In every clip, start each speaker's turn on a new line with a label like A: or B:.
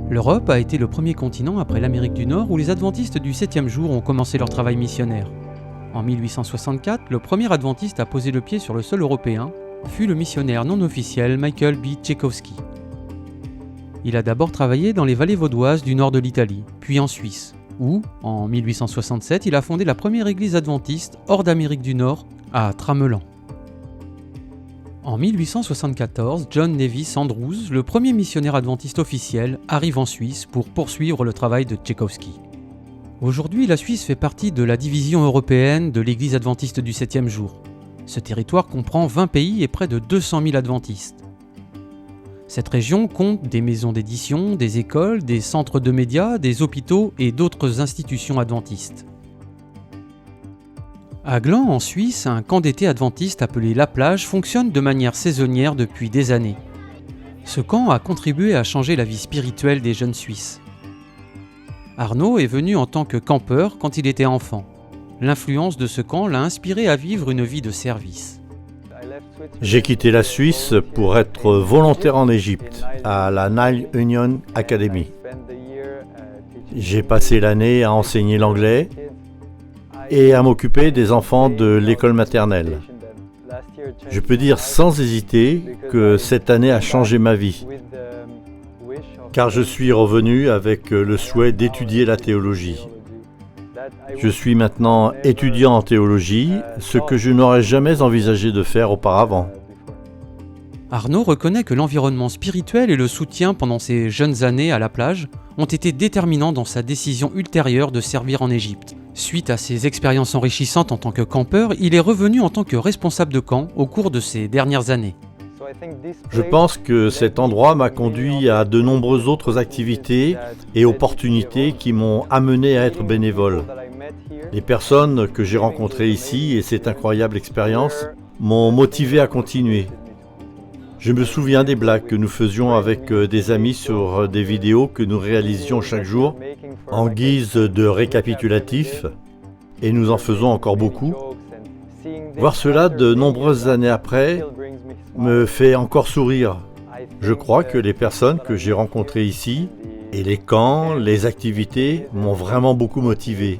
A: L'Europe a été le premier continent après l'Amérique du Nord où les adventistes du 7e jour ont commencé leur travail missionnaire. En 1864, le premier adventiste à poser le pied sur le sol européen fut le missionnaire non officiel Michael B. Tchaikovsky. Il a d'abord travaillé dans les vallées vaudoises du nord de l'Italie, puis en Suisse, où, en 1867, il a fondé la première église adventiste hors d'Amérique du Nord, à Tramelan. En 1874, John Nevis Andrews, le premier missionnaire adventiste officiel, arrive en Suisse pour poursuivre le travail de Tchaikovsky. Aujourd'hui, la Suisse fait partie de la division européenne de l'Église adventiste du 7e jour. Ce territoire comprend 20 pays et près de 200 000 adventistes. Cette région compte des maisons d'édition, des écoles, des centres de médias, des hôpitaux et d'autres institutions adventistes. À Gland, en Suisse, un camp d'été adventiste appelé La Plage fonctionne de manière saisonnière depuis des années. Ce camp a contribué à changer la vie spirituelle des jeunes Suisses. Arnaud est venu en tant que campeur quand il était enfant. L'influence de ce camp l'a inspiré à vivre une vie de service.
B: J'ai quitté la Suisse pour être volontaire en Égypte, à la Nile Union Academy. J'ai passé l'année à enseigner l'anglais et à m'occuper des enfants de l'école maternelle. Je peux dire sans hésiter que cette année a changé ma vie, car je suis revenu avec le souhait d'étudier la théologie. Je suis maintenant étudiant en théologie, ce que je n'aurais jamais envisagé de faire auparavant.
A: Arnaud reconnaît que l'environnement spirituel et le soutien pendant ses jeunes années à la plage ont été déterminants dans sa décision ultérieure de servir en Égypte. Suite à ses expériences enrichissantes en tant que campeur, il est revenu en tant que responsable de camp au cours de ces dernières années.
B: Je pense que cet endroit m'a conduit à de nombreuses autres activités et opportunités qui m'ont amené à être bénévole. Les personnes que j'ai rencontrées ici et cette incroyable expérience m'ont motivé à continuer. Je me souviens des blagues que nous faisions avec des amis sur des vidéos que nous réalisions chaque jour en guise de récapitulatif, et nous en faisons encore beaucoup. Voir cela de nombreuses années après me fait encore sourire. Je crois que les personnes que j'ai rencontrées ici et les camps, les activités m'ont vraiment beaucoup motivé.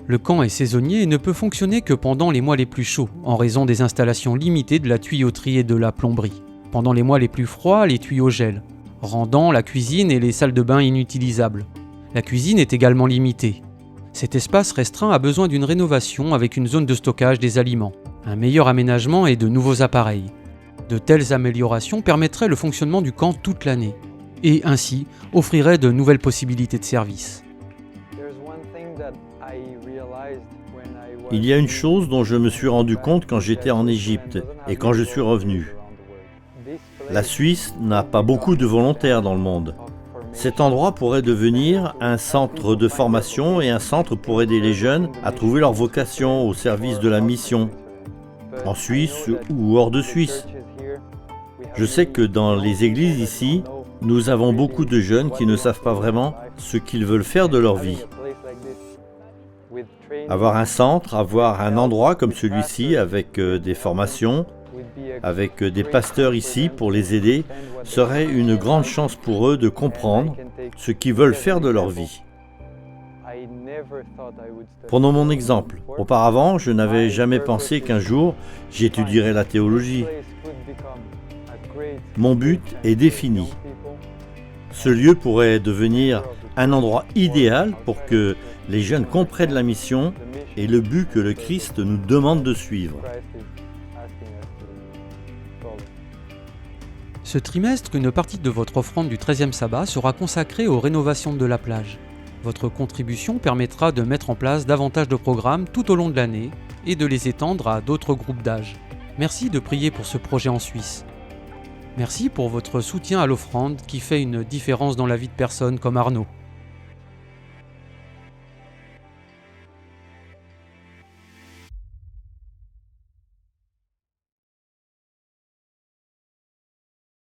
A: Le camp est saisonnier et ne peut fonctionner que pendant les mois les plus chauds, en raison des installations limitées de la tuyauterie et de la plomberie. Pendant les mois les plus froids, les tuyaux gèlent, rendant la cuisine et les salles de bain inutilisables. La cuisine est également limitée. Cet espace restreint a besoin d'une rénovation avec une zone de stockage des aliments, un meilleur aménagement et de nouveaux appareils. De telles améliorations permettraient le fonctionnement du camp toute l'année, et ainsi offriraient de nouvelles possibilités de service.
B: Il y a une chose dont je me suis rendu compte quand j'étais en Égypte et quand je suis revenu. La Suisse n'a pas beaucoup de volontaires dans le monde. Cet endroit pourrait devenir un centre de formation et un centre pour aider les jeunes à trouver leur vocation au service de la mission, en Suisse ou hors de Suisse. Je sais que dans les églises ici, nous avons beaucoup de jeunes qui ne savent pas vraiment ce qu'ils veulent faire de leur vie. Avoir un centre, avoir un endroit comme celui-ci avec des formations, avec des pasteurs ici pour les aider, serait une grande chance pour eux de comprendre ce qu'ils veulent faire de leur vie. Prenons mon exemple. Auparavant, je n'avais jamais pensé qu'un jour, j'étudierais la théologie. Mon but est défini. Ce lieu pourrait devenir un endroit idéal pour que les jeunes comprennent la mission et le but que le Christ nous demande de suivre.
A: Ce trimestre, une partie de votre offrande du 13e sabbat sera consacrée aux rénovations de la plage. Votre contribution permettra de mettre en place davantage de programmes tout au long de l'année et de les étendre à d'autres groupes d'âge. Merci de prier pour ce projet en Suisse. Merci pour votre soutien à l'offrande qui fait une différence dans la vie de personnes comme Arnaud.